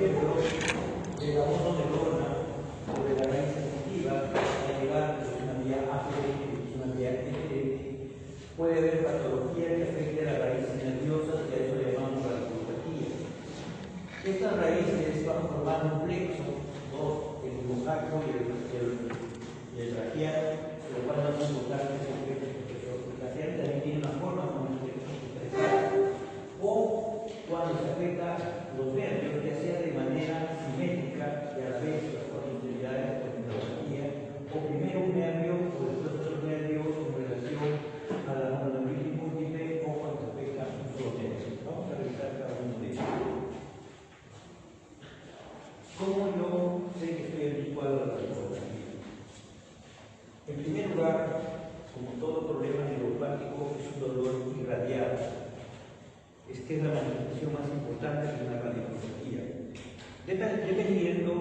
ejemplo, el abono de lona sobre la raíz sensitiva va a llevar de una vía afferente, de una vía eferente. Puede haber patología que afecte a las raíces nerviosas y a eso le llamamos radicopatía. Estas raíces van formando un plexo, dos, el lumosacro y el braquial, lo cual no es importante porque el braquial también tiene una forma como se expresa. O cuando se afecta los nervios, ya sea de manera simétrica y a la vez las cuatro extremidades por neuropatía, o primero un nervio o después otro nervio en relación a la mononeuritis múltiple o cuando se afecta un solo nervio. Vamos a revisar cada uno de ellos. ¿Cómo yo sé que estoy habituado a la radicopatía? En primer lugar, como todo problema neuropático, es un dolor irradiado. Es que es la manifestación más importante de una radicopatía. Dependiendo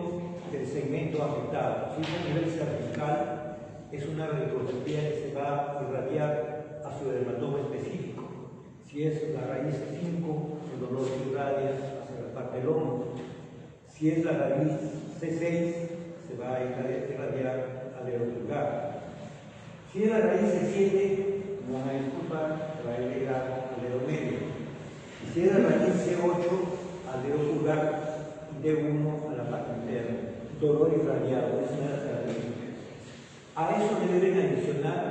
del segmento afectado, si es a nivel cervical, es una radicopatía que se va a irradiar a su dermatoma específico. Si es la raíz 5, el dolor se irradia hacia la parte del hombro. Si es la raíz C6, se va a irradiar al dedo pulgar. Si es la raíz C7, no van a disculpar, se va a irradiar al dedo medio. Y si es la raíz C8, al dedo pulgar, y D1 a la parte interna. Dolor irradiado, es una de las características. A eso le deben adicionar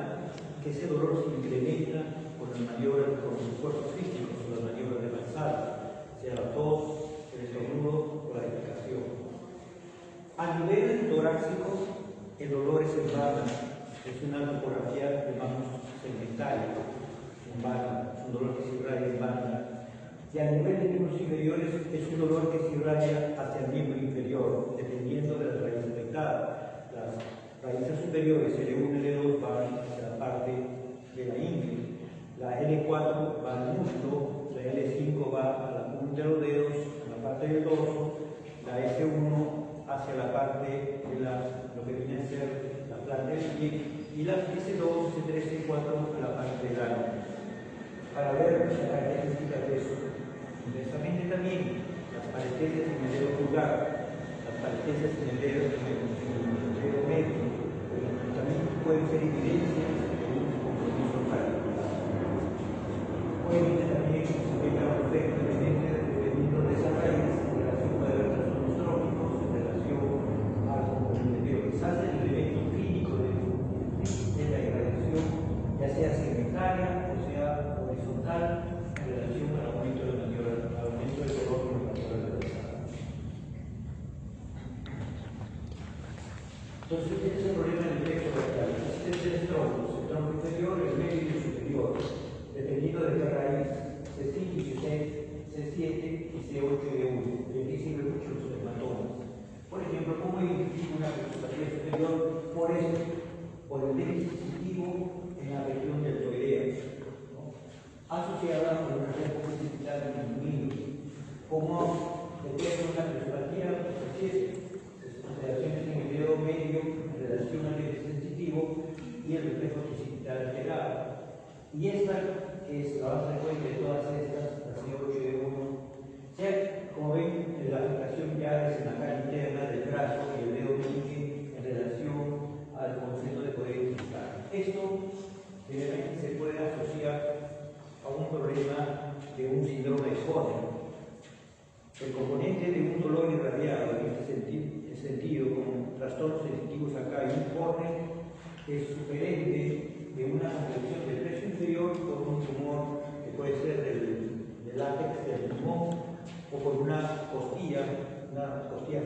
que ese dolor se incrementa con las maniobras, con los esfuerzos físicos, con las maniobras de avanzada, sea la tos, el estornudo o la defecación. A nivel torácico, el dolor es en banda, es una topografía, llamamos segmentaria, en banda, es un dolor que se irradia en banda. Y a nivel de miembros inferiores es un dolor que se irradia hacia el miembro inferior, dependiendo de las raíces afectadas. Las raíces superiores, L1 y L2, van hacia la parte de la ingle. La L4 va al muslo, la L5 va a la punta de los dedos, a la parte del dorso, la S1 hacia la parte de lo que viene a ser la planta del pie, y la S2, S3, S4 a la parte del ano. Para ver las características de eso. Inversamente también, las parestesias en el dedo pulgar, las parestesias en el dedo medio, también pueden ser evidencias de un compromiso cardíaco. Pueden también afectar los efectos dependiendo de esa raíz, en relación a los trastornos trópicos, en relación al componente que quizás el elemento clínico de la irradiación, ya sea segmentaria o sea horizontal, en relación al aumento de la maniobra, al aumento del dolor con la maniobra de avanzada. Entonces, este es el problema del efecto braquial. Existen tres troncos, el tronco inferior, el medio y el superior, dependiendo de qué raíz, C5 y C6, C7 y C8 y D1. Y aquí sirven mucho los hematomas. Por ejemplo, ¿cómo identifico una radicopatía superior? Por el déficit sensitivo en la región deltoidea, ¿no? Asociada con una red publicitaria disminuida. ¿Cómo detecto una radicopatía? Pues así es. Alteraciones en el dedo medio en relación al déficit sensitivo y el reflejo occipital alterado. Y esta es la base de cuenta de todas estas, la C8 y D1. Como ven, la afectación ya es en la cara interna del brazo y el dedo meñique en relación al concepto de poder identificar. Esto generalmente se puede asociar a un problema de un síndrome de Horner. El componente de un dolor irradiado en este sentido, con trastornos sensitivos acá y un Horner, es diferente de una compresión del precio inferior por un tumor que puede ser del látex del pulmón o por una costilla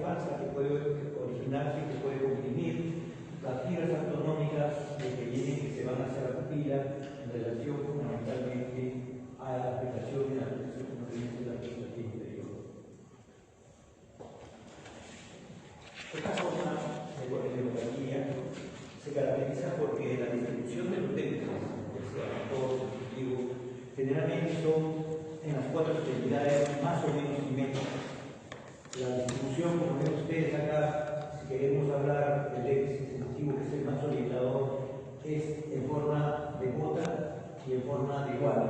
falsa que puede originarse y que puede comprimir las fibras autonómicas que vienen que se van hacia la pupila en relación fundamentalmente a la afectación de la presión de la circulación inferior. Esta forma de neuropatía se caracteriza porque la distribución de los déficits, generalmente son en las cuatro extremidades más o menos simétricas. La distribución, como ven ustedes acá, si queremos hablar del déficit sensitivo, que es el más orientador, es en forma de bota y en forma de igual.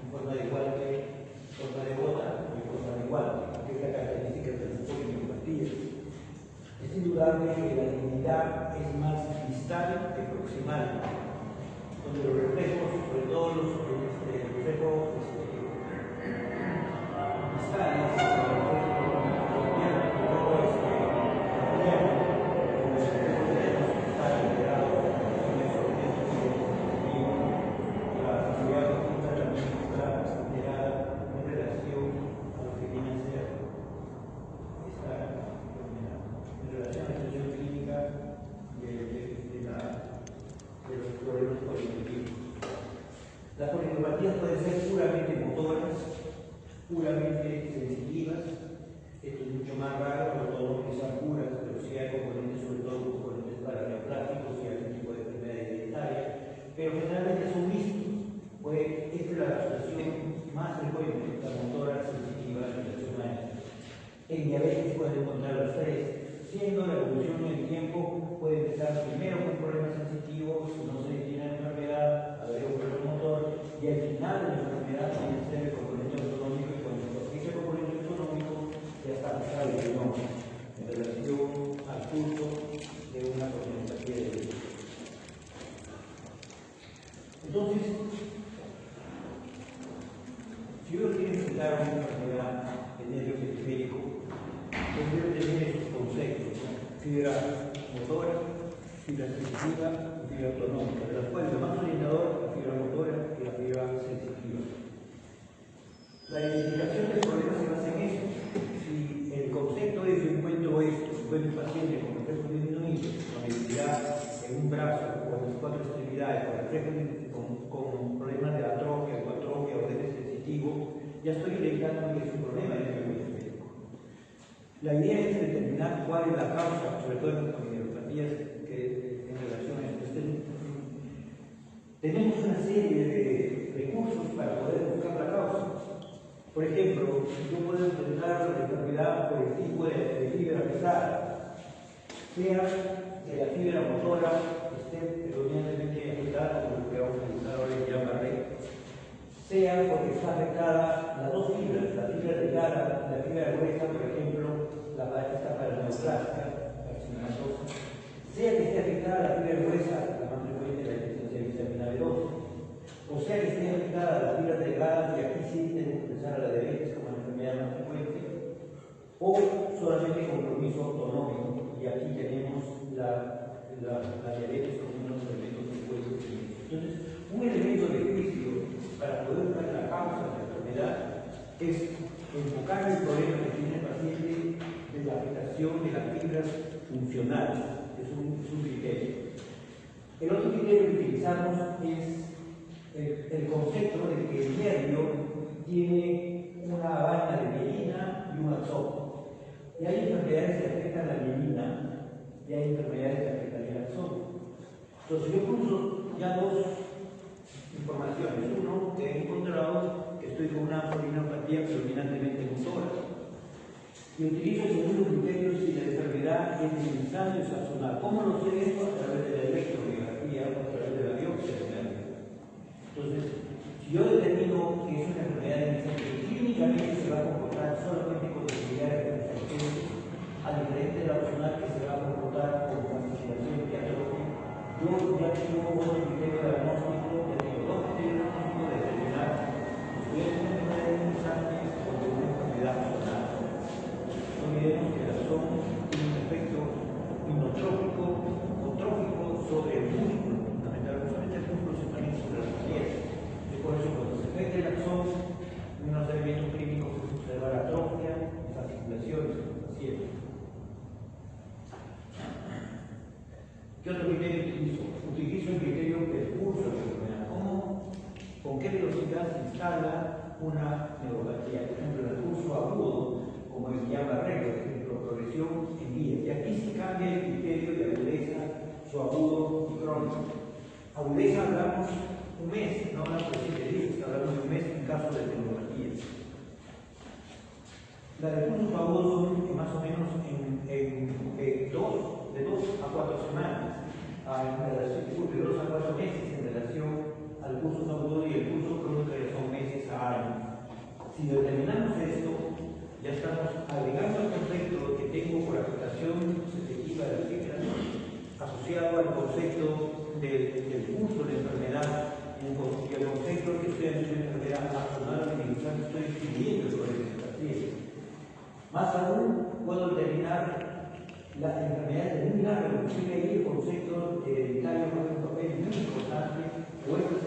En forma de igual, en forma de bota y en forma de igual. que es la característica de las polineuropatías. Es indudable que la dignidad es más distal que proximal, donde los reflejos, sobre todo los reflejos distales, las polineuropatías pueden ser puramente motoras, puramente sensitivas. Esto es mucho más raro, sobre todo que sean puras, pero sí hay componentes, sobre todo componentes para neoplásticos y algún tipo de enfermedad hereditaria, pero generalmente son mixtos. Pues esta es la asociación más frecuente, la motora sensitiva en la humana. En diabetes pueden encontrar los tres, siendo la evolución en el tiempo puede empezar primero con problemas sensitivos, si no se tiene la enfermedad, habría un problema motor, y al final de la enfermedad tiene que ser el componente autonómico, y cuando ese componente autonómico ya está fijado en relación al curso de una polineuropatía de vida. Entonces, si uno quiere explicar una enfermedad de nervio periférico, pues debe tener esos conceptos, ¿no? Fibra motora, fibra sensitiva y fibra autonómica, de las cuales lo más orientador es la fibra motora y la fibra sensitiva. La identificación del problema se basa en eso. Si el concepto es: yo encuentro un paciente con reflejo disminuido, con debilidad en un brazo o en las cuatro extremidades, con problemas de atrofia, hipoatrofia o déficit sensitivo, ya estoy identificando que es un problema de nervio periférico. La idea es determinar cuál es la causa, sobre todo en las polineuropatías que en relación a esto. Tenemos una serie de recursos para poder buscar la causa. Por ejemplo, yo puedo enfrentar la enfermedad por el tipo de fibra pesada, sea que la fibra motora esté predominantemente afectada, como lo que vamos a analizar ahora en Guillain-Barré, sea porque está afectada las dos fibras, la fibra delgada y la fibra gruesa, por ejemplo, la esta paraneoplastia carcinomatosa, sea que esté afectada la fibra gruesa, la más frecuente la deficiencia de vitamina B2, o sea que esté afectada la fibra delgada, y aquí sí tenemos que pensar a la diabetes como la enfermedad más frecuente, o solamente compromiso autonómico, y aquí tenemos la diabetes como uno de los elementos frecuentes. Entonces, un elemento de juicio para poder buscar la causa de la enfermedad es enfocar el problema que tiene el paciente de la afectación de las fibras funcionales. Es un criterio. El otro criterio que utilizamos es el concepto de que el nervio tiene una vaina de mielina y un axón. Y hay enfermedades que afectan a la mielina y hay enfermedades que afectan al axón. Entonces yo cruzo ya dos informaciones. Uno, que he encontrado que estoy con una polineuropatía predominantemente motora. Y utilizo el segundo criterio si la enfermedad es deslizante o sazonal. ¿Cómo lo sé esto? A través de la electromiografía o a través de la biopsia del nervio. Entonces, si yo determino que es una enfermedad deslizante que clínicamente se va a comportar solamente con debilidades resistentes, a diferente de la opcional que se va a comportar con fasciculación y atrofia, yo ya tengo otro criterio diagnóstico, ya tengo dos criterios diagnósticos de determinar si es una enfermedad deslizante o una enfermedad zonal. No olvidemos que la zona tiene un efecto inotrópico o trófico sobre el músculo, fundamentalmente el músculo se también sobre las pies. Y por eso, cuando se afecta el axón, unos elementos clínicos es observar atrofia y fasciculaciones en los pacientes. ¿Qué otro criterio utilizo? Utilizo el criterio del curso de la enfermedad. ¿Con qué velocidad se instala una neuropatía? Por ejemplo, en el curso agudo, como el Guillain-Barré, por ejemplo, progresión en días. Y aquí se cambia el criterio de agudeza, subagudo y crónico. Agudeza hablamos un mes, no hablamos de 7 días, hablamos de un mes en caso de neuropatías. La de cursos agudos son más o menos de 2 a 4 semanas, de 2 a 4 meses en relación al curso agudo, y el curso crónico ya son meses a años. Si determinamos esto, ya estamos del curso de la enfermedad y el concepto que estoy en una enfermedad axonal o minimizante, estoy escribiendo el código de paciente. Más aún, puedo determinar las enfermedades de muy larga evolución y ahí el concepto hereditario juega un papel muy importante, o estas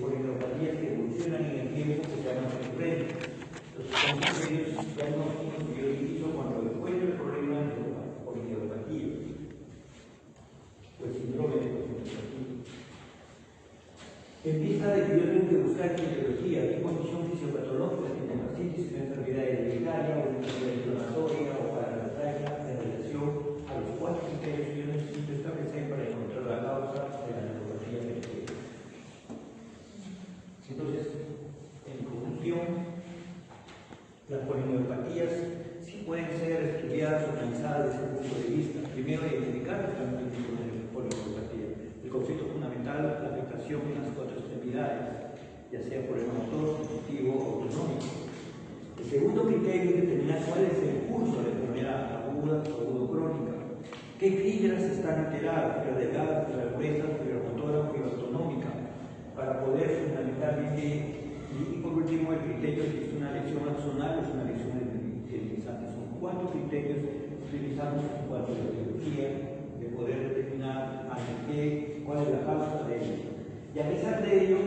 polineuropatías que evolucionan en el tiempo que se llaman recurrentes. Los conceptos diagnósticos que yo utilizo cuando encuentro el problema de la polineuropatía o el síndrome de polineuropatía. En vista de que yo tengo que buscar etiología, qué condición fisiopatológica tiene el paciente, si es una enfermedad hereditaria o una enfermedad inflamatoria o parasitaria en relación a los 4 criterios que yo necesito establecer para encontrar la causa de la neuropatía periférica. Entonces, en conclusión, las polineuropatías sí pueden ser estudiadas o analizadas desde ese punto de vista. Primero, identificar los tipos de polineuropatía. El concepto fundamental es la afectación en las 4 extremidades, ya sea por el motor, sensitivo o autonómico. El segundo criterio es determinar cuál es el curso de la enfermedad aguda o agudo-crónica. ¿Qué fibras están alteradas? Fibra delgada, fibra gruesa, fibra motora o fibra autonómica, para poder fundamentalmente. Y por último, el criterio si es una lesión axonal o es una lesión deslizante. Son 4 criterios que utilizamos en cuanto a la biología de poder determinar cuál es la causa de ello. Y a pesar de ello,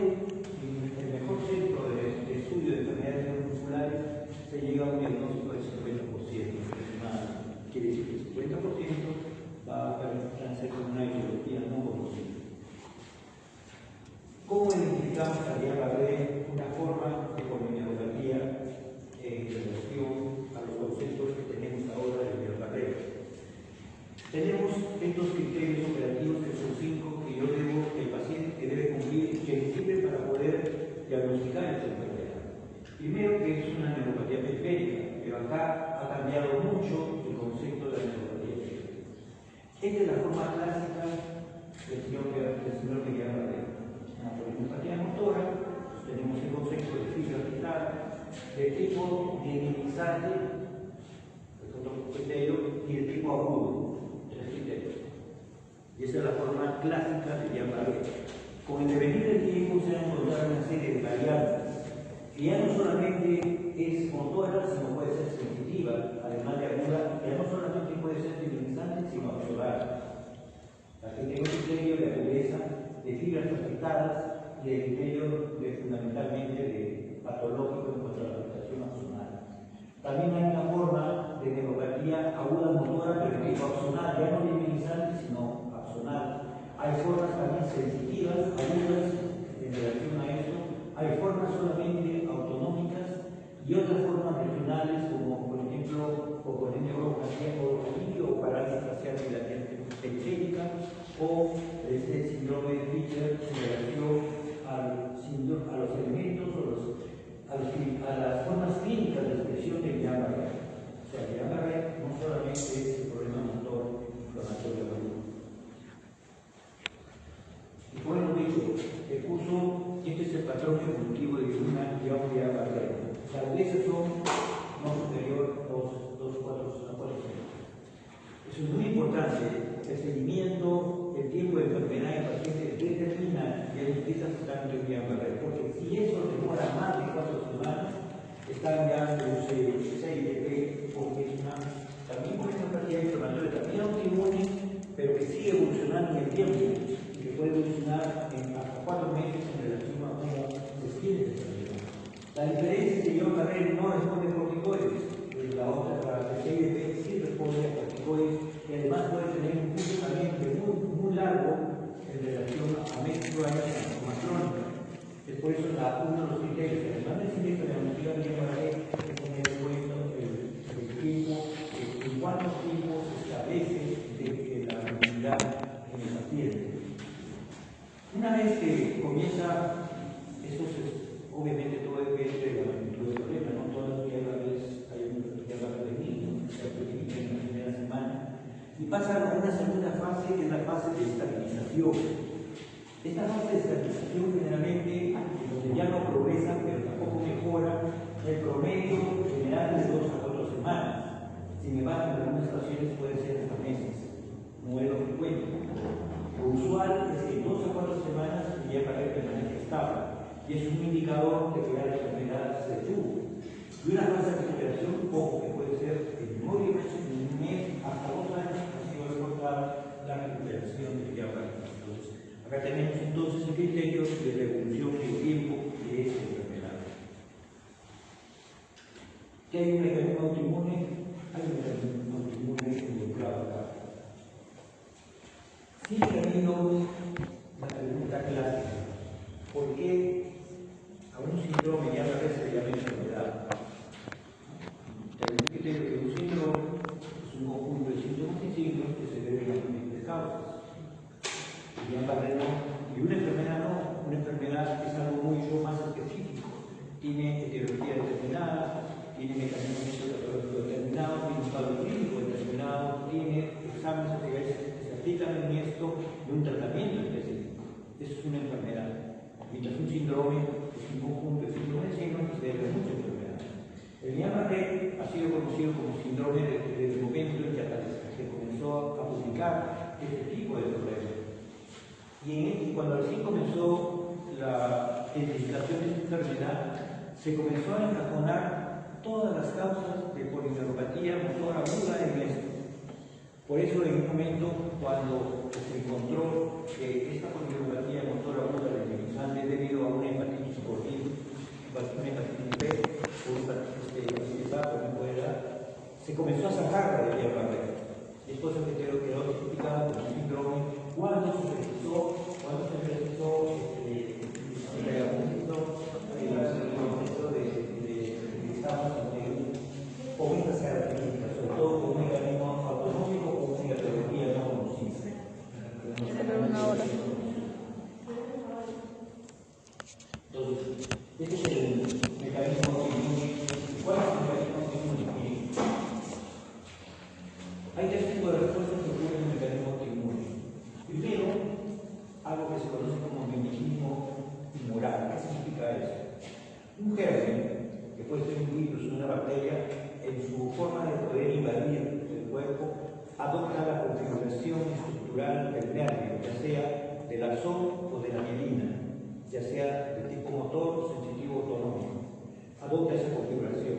en el mejor centro de estudio de enfermedades neuromusculares se llega a un diagnóstico del 50%. Quiere decir que el 50% va a ser con una etiología no conocida. ¿Cómo identificamos a Guillain-Barré una forma de polineuropatía en relación a los conceptos que tenemos ahora de Guillain-Barré? Tenemos estos criterios operativos que son 5 que el paciente que debe cumplir, que sirven para poder diagnosticar esta enfermedad. Primero, que es una neuropatía periférica, pero acá ha cambiado mucho el concepto de la neuropatía periférica. Esta es la forma clásica del señor Guillain-Barré. Una polineuropatía motora, pues tenemos el concepto de fibra afectada, de tipo minimizante, es otro criterio, y de tipo agudo, 3 criterios. Y esa es la forma clásica de Guillain-Barré. Con el devenir del tiempo se han encontrado una serie de variantes, que ya no solamente es motora, sino puede ser sensitiva, además de aguda, ya no solamente puede ser minimizante, sino absorbada. Aquí tengo el criterio de agudeza, de fibras afectadas y el criterio fundamentalmente de patológico en cuanto a la afectación axonal. También hay una forma de neuropatía aguda motora, pero de tipo axonal, ya no minimizante, sino axonal. Hay formas también sensitivas, agudas en relación a esto. Hay formas solamente autonómicas y otras formas regionales, como por ejemplo componente neuropatía o parálisis facial periférica o este síndrome de Fischer en relación a los elementos o a las formas clínicas de expresión de Guillain-Barré. O sea, Guillain-Barré no solamente es el problema motor inflamatorio agudo. Y como hemos dicho, el curso, este es el patrón evolutivo de una Guillain-Barré. Las veces son no superior a 2, 4 centímetros. Eso es muy importante. El seguimiento, el tiempo de enfermedad en pacientes determina que empieza a estar en Guillain-Barré, porque si eso demora más de 4 semanas, están ya en un CIDP, porque es también por esa partida inflamatoria, también autoinmune, pero que sigue evolucionando en el tiempo y que puede evolucionar en hasta 4 meses en relación a cómo se extiende esta enfermedad. La diferencia es que Guillain-Barré no responde a corticoides, la otra, la CIDP sí responde a corticoides y además puede tener un curso también muy largo en relación a medio años de forma crónica. Es por eso uno de los criterios que además de decir que la neuropatía Guillain-Barré es tener en cuenta el tiempo, en cuántos tiempos se establece la movilidad en el paciente. Una vez que comienza, eso obviamente todo depende de la magnitud del problema, no todas las Guillain-Barré hay una Guillain-Barré de niños, se amplifica en la primera semana. Y pasa a una segunda fase, que es la fase de estabilización. Esta fase de estabilización generalmente, donde ya no progresa, pero tampoco mejora, el promedio general de 2 a 4 semanas. Sin embargo, en algunas ocasiones puede ser hasta meses. no es lo que cuento. Lo usual es que en 2 a 4 semanas el Guillain-Barré permanece estable, y es un indicador de que la enfermedad se detuvo. Y una fase de recuperación, poco que puede ser en muy un mes hasta 2 años, ha sido reportada la recuperación del Guillain-Barré. Acá tenemos entonces el criterio de la evolución del tiempo de esta enfermedad. ¿Qué hay un mecanismo autoinmune? Hay un mecanismo autoinmune involucrado acá. Sigue habiendo la pregunta clásica: ¿por qué a un síndrome Guillain-Barré se le llama enfermedad? Tenemos que tener que un síndrome es un conjunto de síntomas y signos que se deben a múltiples causas. Guillain-Barré no, y una enfermedad no. Una enfermedad es algo mucho más específico. Tiene etiología determinada, tiene mecanismos fisiológicos determinados, tiene un cuadro clínico determinado, tiene exámenes que se aplican en esto de un tratamiento específico. Eso es una enfermedad. Mientras un síndrome es un conjunto de síntomas y signos que se deben a muchas enfermedades. El Guillain-Barré ha sido conocido como síndrome desde el momento en que se comenzó a publicar este tipo de problemas. Y cuando recién comenzó la investigación de esta enfermedad, se comenzó a encajonar todas las causas de polineuropatía motora aguda en esto. Por eso, en un momento, cuando se encontró que esta polineuropatía motora aguda es debido a una hepatitis por virus, una hepatitis B, o una hepatitis A, por ejemplo, se comenzó a sacarla de Guillain-Barré. Después se quedó identificado como un síndrome cuando se realizó el diagnóstico de estamos con estas características, sobre todo con un mecanismo autonómico o una etiología no conocida. Entonces, este es el mecanismo autoinmune. ¿Cuál es el mecanismo autoinmune? Hay 3 tipos de respuestas que ocurren en el mecanismo autoinmune. Primero, algo que se conoce como mimetismo humoral. ¿Qué significa eso? Un germen, que puede ser un virus o una bacteria, en su forma de poder invadir el cuerpo, adopta la configuración estructural del nervio, ya sea del axón o de la mielina, ya sea de tipo motor, sensitivo o autonómico. Adopta esa configuración.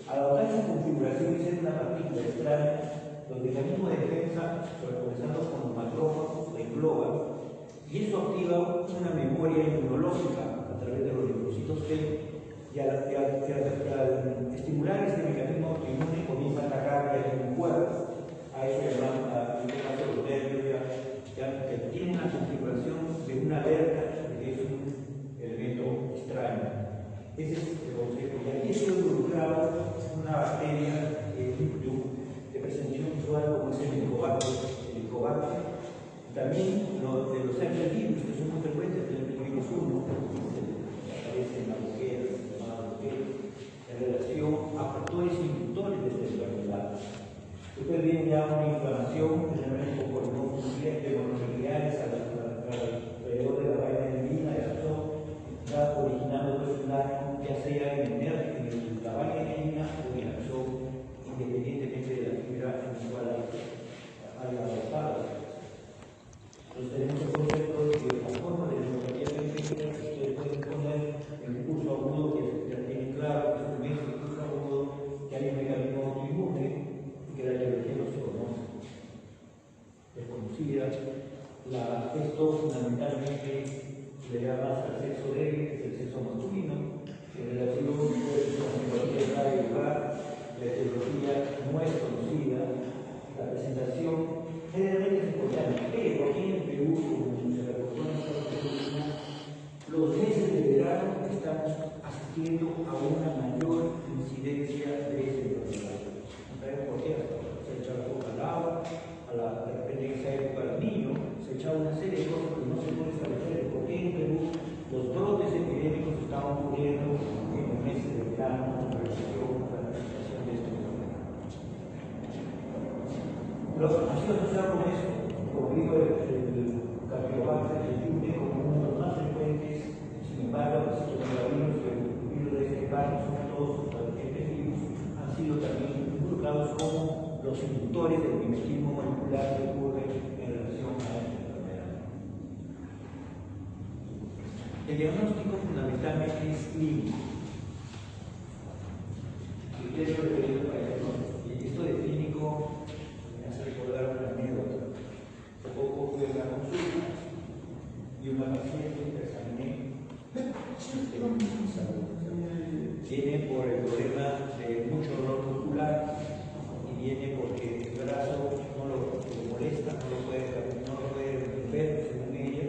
Al adoptar esa configuración y ser una partícula extraña, los mecanismos de defensa, comenzando con los macrófagos, la engloban, y eso activa una memoria inmunológica a través de los linfocitos T, y al estimular este mecanismo autoinmune comienza a atacar el cuerpo. A eso llamamos los nervios, que tiene una configuración de una alerta, que es un elemento extraño. Ese es el concepto. Y aquí se ha involucrado una bacteria de presentación usual como es el helicobacter. También los herpes virus, que son muy frecuentes, el virus 1, que aparece en la boquera, en relación a factores inductores de esta enfermedad. Después viene ya una inflamación, generalmente por mononucleares alrededor de la vaina de vida, de axón, está originando un daño, ya sea en la vaina de vida o en el axón, independientemente de la fibra en la cual haya adoptado. Entonces tenemos el concepto de que la forma de neuropatía periférica que ustedes pueden poner en un curso agudo que ya tienen claro, que es un mes de curso agudo, que hay un mecanismo autoinmune y que la etiología no se conoce. Desconocida. Esto fundamentalmente le da más al sexo débil, que es el sexo masculino, en relación con la neuropatía de cada lugar, la etiología no es conocida, la presentación generalmente es importante, pero aquí en el Perú, como se reportó en Estados Unidos, los meses de verano estamos asistiendo a una mayor incidencia de esta enfermedad. No sabemos por qué, se echa la boca al agua, de repente en esa época al niño, se echaba una serie de cosas que no se puede establecer por qué en Perú los brotes epidémicos estaban ocurriendo en los meses de verano en relación a la presentación de esta enfermedad. Ha sido asociado con eso, como digo, el Campylobacter jejuni como uno de los más frecuentes. Sin embargo, los citocromavirus y el virus de este caso son todos los virus, han sido también involucrados como los inductores del mimetismo molecular que ocurre El diagnóstico fundamentalmente es clínico. Criterio referido para el diagnóstico. Y esto de clínico me hace recordar una anécdota. Hace poco fui a una consulta y una paciente que examiné viene por el problema de mucho dolor muscular y viene porque el brazo no lo molesta, no lo puede mover, según ella,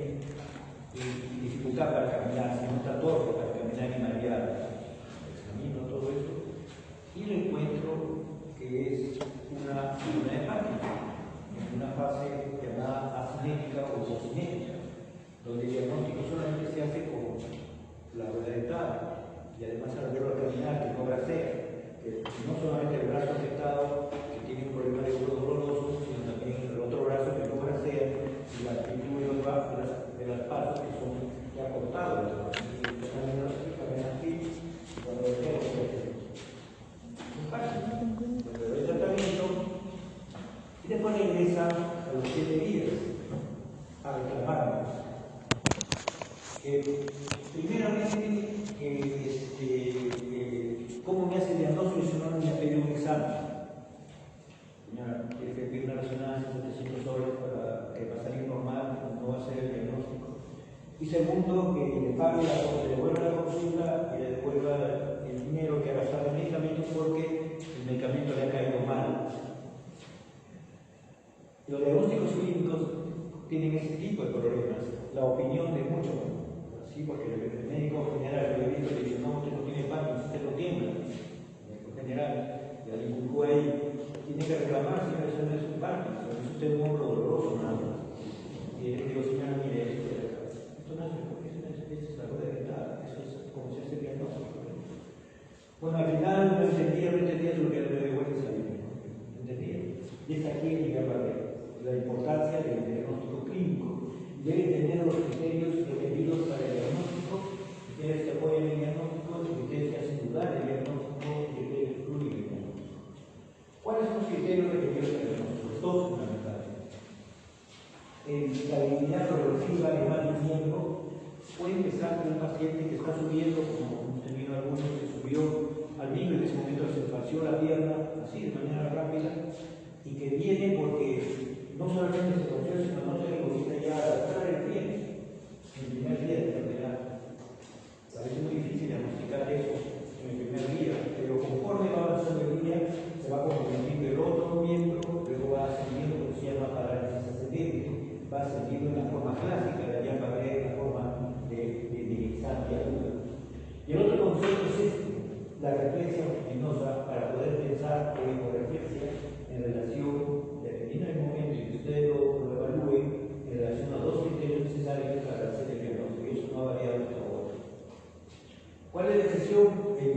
y dificultad para caminar, se nota torpe para caminar y marear. Examino todo eso y le encuentro que es una enfermedad hepática, en una fase llamada acinética o isocinética, donde el diagnóstico solamente se hace con la rueda dentada y además al verlo a caminar, que no bracea, que no solamente el brazo afectado, que tiene un problema de cuello doloroso, sino también el otro brazo que no bracea y la actitud de las patas que son ya cortados. Caminan así, cuando el dedo se le doy tratamiento y después regresa a los 7 días a reclamarnos. Primeramente, ¿cómo me hace el diagnóstico si no me ha pedido un examen? Señora, tiene que pedir una resonancia de 700 soles para que pasaría normal, no va a ser el diagnóstico. Y segundo, que le pague le devuelva la consulta y le devuelva el dinero que ha gastado en medicamentos porque el medicamento le ha caído mal. Los diagnósticos clínicos tienen ese tipo de problemas, la opinión de muchos. Sí, porque el médico general, yo he visto que dice, no, usted no tiene Parkinson, usted lo tiene. El médico general, ya dibujó ahí, tiene que reclamar, señor, eso no es un Parkinson, es usted un hombro doloroso, nada más. Y le digo, señor, mire, esto no es la rueda dentada, eso es como se hace el diagnóstico. Bueno, al final no entendía lo que le doy vueltas a mí, ¿no? Entendía. Y es aquí el llegar a ver la importancia del diagnóstico clínico. Deben tener los criterios requeridos para el diagnóstico, criterios que apoyan el diagnóstico, criterios que hacen dudar el diagnóstico, criterios que excluyen el diagnóstico. ¿Cuáles son los criterios requeridos para el diagnóstico? Dos fundamentales. La habilidad progresiva de más de un miembro puede empezar con un paciente que está subiendo, como hemos tenido algunos que subió al niño y en ese momento se esparció la pierna así de manera rápida y que viene porque no solamente se esparció, sino no se le comienza ya a adaptar el pie en el primer día de enfermedad. A veces es muy difícil diagnosticar eso en el primer día, pero conforme va avanzando el día, se va comprometiendo el otro miembro, luego va ascendiendo, como se llama parálisis ascendente, va ascendiendo en la forma clásica de la pared, en la forma de Santi aguda. Y el otro concepto es este, la reflexia vertiginosa, para poder pensar por reflexia en relación, dependiendo del momento en que ustedes lo evalúen, en relación a dos criterios necesarios para hacer el diagnóstico, y eso no ha variado hasta ahora. ¿Cuál es la excepción? El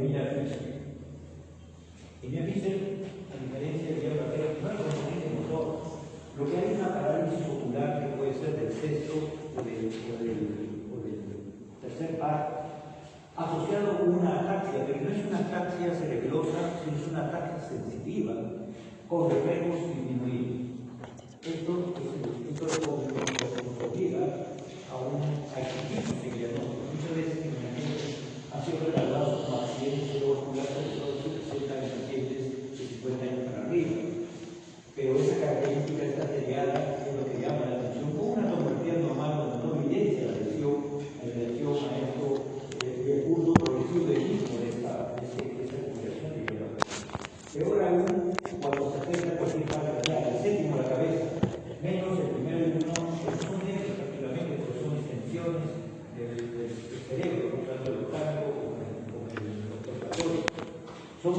Miller Fisher. El Miller Fisher, a diferencia del Miller Fisher, no hay componente motor. Lo que hay es una parálisis ocular que puede ser del sexto o del tercer par, asociado con una ataxia, pero no es una ataxia cerebrosa, sino es una ataxia sensitiva, con reflejos disminuidos. Esto obliga a un activismo en el diagnóstico. Muchas veces en pacientes han sido catalogados como accidentes cerebrovasculares, sobre todo se presentan en pacientes de 50 años para arriba. Pero esa característica está seriada, es lo que llama la atención, con una tomografía normal donde no evidencia la lesión a esto del curso progresivo del mismo de esta recuperación de hierro. Peor aún, cuando se afecta cualquier parte craneal, el séptimo de la cabeza, menos el primero y el uno, que son negros prácticamente, porque son extensiones del cerebro, tanto el octavo como el observatorio. Son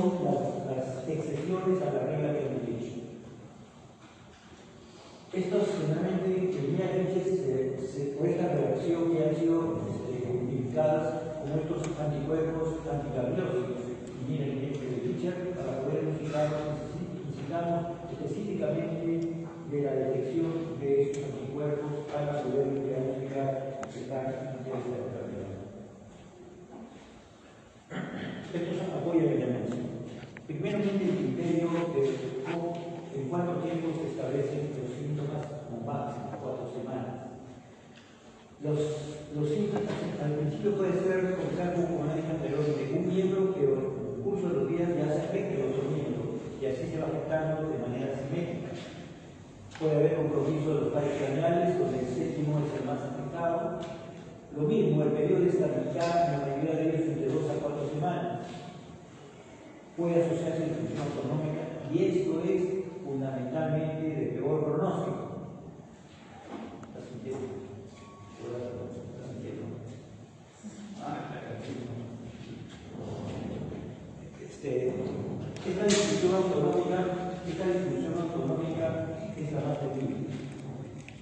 las excepciones a la regla que hemos dicho. Estos generalmente, el día por esta reacción que han sido identificadas como estos anticuerpos anticardióticos. Y miren, el Richard, para poder identificarlos, necesitamos específicamente de la detección de estos anticuerpos para poder diagnosticar que están ante esta enfermedad. Estos apoyan el diagnóstico. Primeramente, el criterio de en cuánto tiempo se establecen los síntomas como máximo, 4 semanas. Los síntomas afectando de manera simétrica. Puede haber compromiso de los pares craneales, donde el séptimo es el más afectado. Lo mismo, el periodo de estabilidad en la mayoría de ellos es de 2 a 4 semanas. Puede asociarse a la disfunción autonómica y esto es fundamentalmente de peor pronóstico. ¿Estás sintiendo? ¿Estás sintiendo? Esta disfunción autonómica es la más terrible.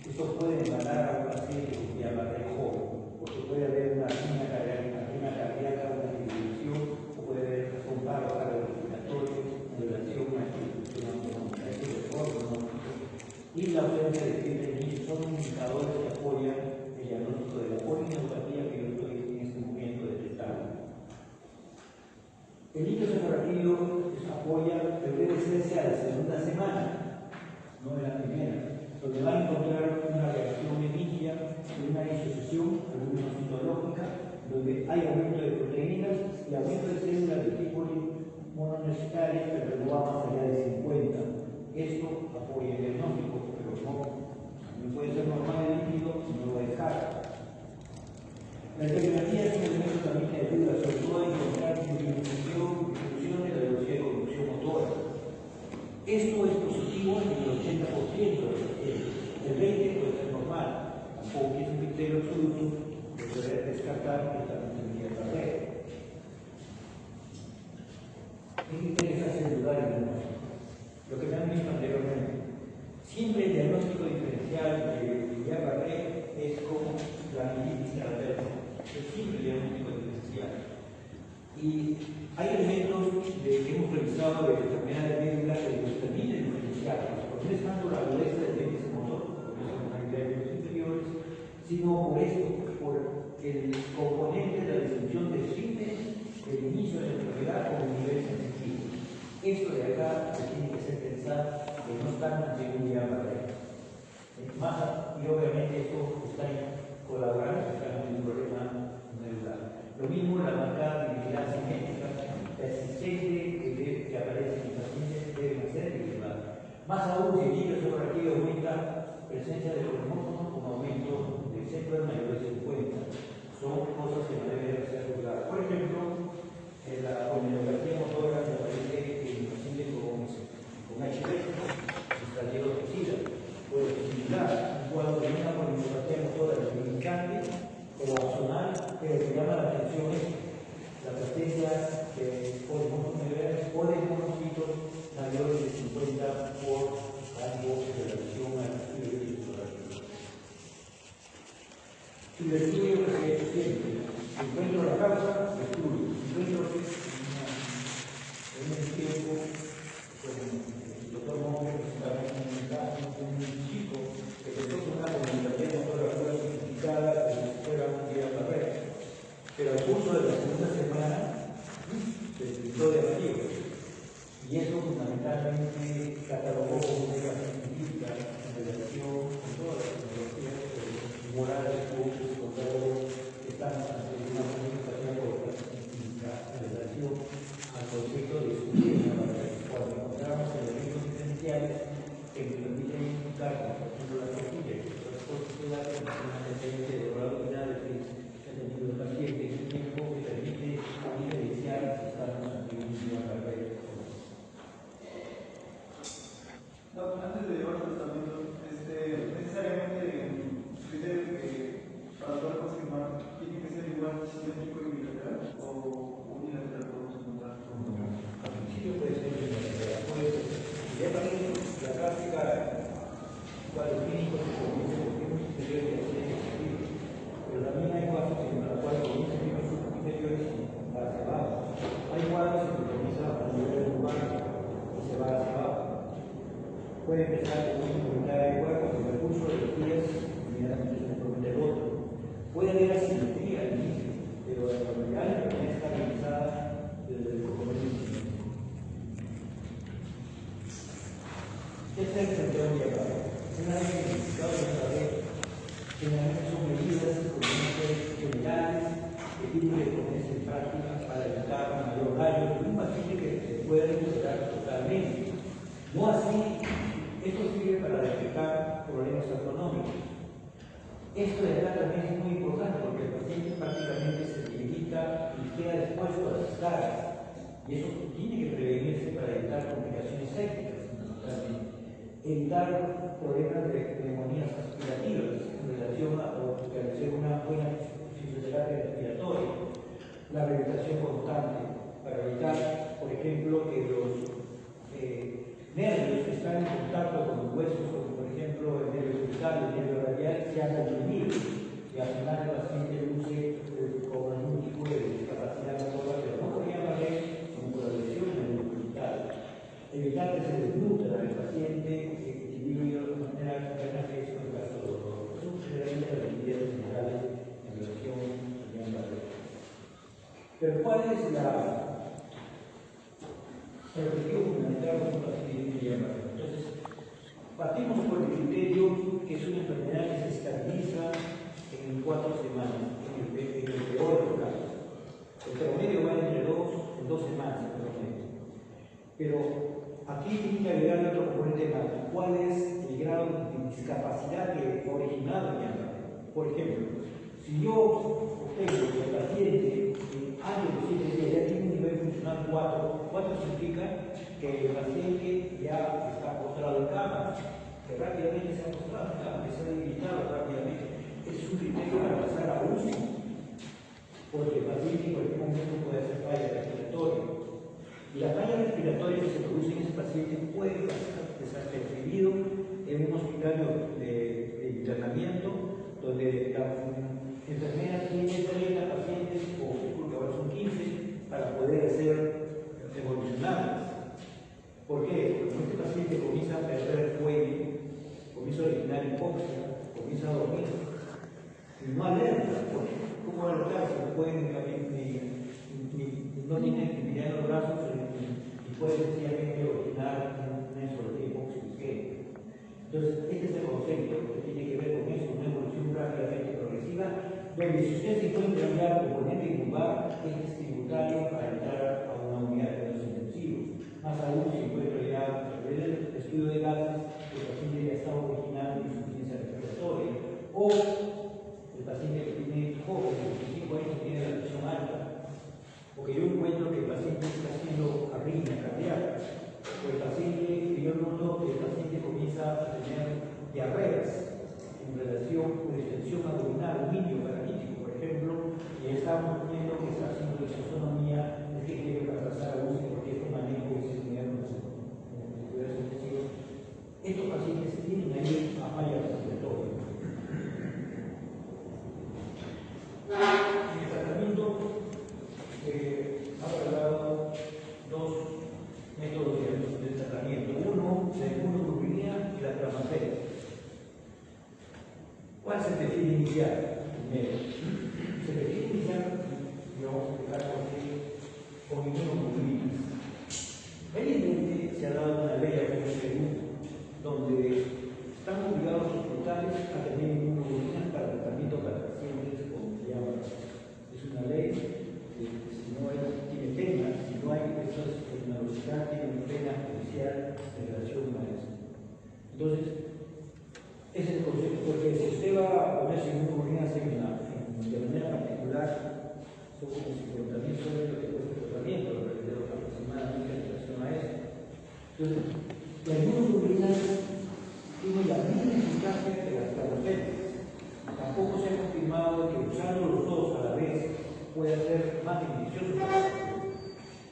Esto puede embalar a un paciente que llama joven, porque puede haber una arritmia cardíaca, una fibrilación, o puede haber un paro cardiorrespiratorio en relación a esta disfunción autonómica. Esto es el pronóstico. Y la ausencia de fiebre en niños son indicadores que apoyan el diagnóstico de la polineuropatía que yo estoy en este momento detectando. El niño cefalorraquídeo apoya, pero debe hacerse a la segunda semana, no en la primera, donde va a encontrar una reacción emilia, una disociación inmunológica, donde hay aumento de proteínas y aumento de células de tipo mononucleares, pero no va más allá de 50. Esto apoya el diagnóstico, pero no puede ser normal el líquido, no lo va a dejar. La epidemiología es un elemento también que ayuda, sobre todo a encontrar disminución de la velocidad de conducción motora. Esto es positivo en el 80% de los pacientes. El 20% puede ser normal, tampoco es un criterio absoluto que se debe descartar que también tendría que haber. ¿Qué criterios hacen dudar el diagnóstico? Lo que me han visto anteriormente. Siempre el diagnóstico diferencial de Guillain-Barré es como la meningitis caradversa. Es siempre el diagnóstico diferencial. Y hay elementos que hemos revisado de enfermedades médicas que nos permiten diferenciar, porque no es tanto la agudeza del índice motor, porque son una idea de los inferiores, sino por esto, por el componente de la disfunción de síntesis, el inicio de la enfermedad con el nivel sensitivo. Esto de acá se tiene que hacer pensar que no están ante un Guillain-Barré. Y obviamente esto está colaborando, está en un problema medular. Lo mismo la marcada debilidad simétrica persistente que aparece en los pacientes debe ser equilibrada. Más aún, si el niño cefalorraquídeo aumenta presencia de cromosomos con aumento del centro de mayor de 50, son cosas que no deben ser juzgadas. Por ejemplo, la polineuropatía motora que aparece en pacientes con HIV, estradiero toxida, puede similar un cuadro de una polineuropatía motora limitante o axonal, pero que llama la atención es la presencia de polimonocitos mayores de 50 por algo en relación a la fibrosis. Si el estudio que se ha hecho siempre, encuentro la causa, estudio. Encuentro que en ese tiempo, el doctor Monge presentaba un chico que empezó con una comunicación motora sofisticada como si fuera un Guillain-Barré. Pero al curso de la segunda semana se explicó de arriba. Y eso fundamentalmente catalogó como una científica en relación con todas las tecnologías morales con todo que estamos ante una comunicación por la científica en relación al concepto de estudio cuando encontramos elementos diferenciales que nos permiten indicar, por ejemplo, la tortilla y otras cosas que da una tendencia de dolor abdominal que ha tenido el paciente en un tiempo que permite diferenciar si estamos ante un Guillain-Barré. Antes de llevar al tratamiento, necesariamente el criterio que para poder confirmar tiene que ser igual simétrico y bilateral o unilateral podemos encontrar. Al principio puede ser unilateral, puede ser. Ya también la práctica para los clínicos se comienza con un superior de accidente, pero también hay casos en los cuales comienza con sus inferiores y va hacia abajo. Hay cuadros en que comienza a nivel lumbar y se va hacia abajo. Puede empezar con una inmunidad de cuerpo, con el curso de los días, inmediatamente se compromete el otro. Puede haber asimetría al inicio, pero en realidad la enfermedad está realizada desde el compromiso. Esta es el criterio de acá. Una vez identificado de esta vez, generalmente son medidas generales que tienen que ponerse en práctica para evitar un mayor daño de un paciente que se puede recuperar totalmente. No así, esto sirve para detectar problemas astronómicos. Esto de acá también es muy importante porque el paciente prácticamente se limita y queda expuesto a las descargas. Y eso tiene que prevenirse para evitar complicaciones sépticas, fundamentalmente. Evitar problemas de neumonías aspirativas en relación a realizar una buena fisioterapia respiratoria. La rehabilitación constante para evitar, por ejemplo, que los nervios que están en contacto con los huesos, como por ejemplo el nervio crucial, el nervio radial, sean comprimidos y al final el paciente luce con algún tipo de discapacidad motora, pero no por llamarle como por la lesión en el crucial. Evitar que se desnutra al paciente, equilibrio de manera que eso es el caso de los generalmente las medidas generales en relación al llamado. Pero ¿cuál es el objetivo fundamental de un paciente de llamado? Entonces, partimos por el criterio que es una enfermedad que se estabiliza en 4 semanas, en el peor de los casos. El promedio va entre 2 semanas en promedio. Pero aquí tiene que agregar otro componente más. ¿Cuál es el grado de discapacidad que originado el llamado? Por ejemplo, si yo obtengo que el paciente antes de los 7 días ya tiene un nivel funcional 4 significa que el paciente ya está postrado en cama, que rápidamente se ha postrado en cama, que se ha debilitado rápidamente. Es un criterio para pasar a UCI, porque el paciente en cualquier momento puede hacer falla respiratoria. Y la falla respiratoria que se produce en ese paciente puede pasar desapercibido en un hospital de internamiento donde la enfermera tiene 30 pacientes, o porque ahora son 15, para poder ser evolucionables. ¿Por qué? Porque este paciente comienza a perder cuello, comienza a originar hipoxia, comienza a dormir, y no alerta, porque ¿cómo alertar? Se no pueden no tiene actividad en los brazos y puede sencillamente originar una insuficiencia hipóxica. Entonces, este es el concepto que tiene que ver con eso, una evolución rápidamente progresiva, donde si usted se encuentra ya componente lumbar, es tributario para entrar a una unidad de cuidados intensivos. Más aún si encuentra ya el estudio de gases, el paciente ya está originando insuficiencia respiratoria, o el paciente que tiene joven, de 25 años, tiene la presión alta, porque yo encuentro que el paciente está haciendo arritmia cardíaca, o el paciente, que yo noto que el paciente comienza a tener diarreas en relación con extensión abdominal, un niño paralítico, por ejemplo, y estamos viendo que está haciendo disautonomía, es que quiere pasar a UCI porque este manejo que se tiene en los cuidados intensivos. Estos pacientes tienen ahí a falla respiratoria. En el tratamiento ha hablado 2 métodos de tratamiento. Uno, la inmunoglobulina y la plasmafera. ¿Cuál se prefiere iniciar? Primero, se prefiere iniciar, yo voy a explicar por qué, con inmunoglobulinas. Felizmente se ha dado una ley aquí en Perú donde están obligados los hospitales a tener inmunoglobulinas para tratamiento para pacientes con llama. Es una ley que si no tiene pena, si no hay personas de tecnología, tiene pena judicial en relación a eso. Entonces, ese es el concepto, porque si usted va a ponerse inmunoglobulinas de manera particular, son como 50.000 soles lo que cuesta el tratamiento, alrededor aproximadamente en relación a eso. Entonces, la inmunoglobulina tiene la misma eficacia que las plasmaferas. Tampoco se ha confirmado que usando los dos a la vez puede ser más beneficioso para la salud.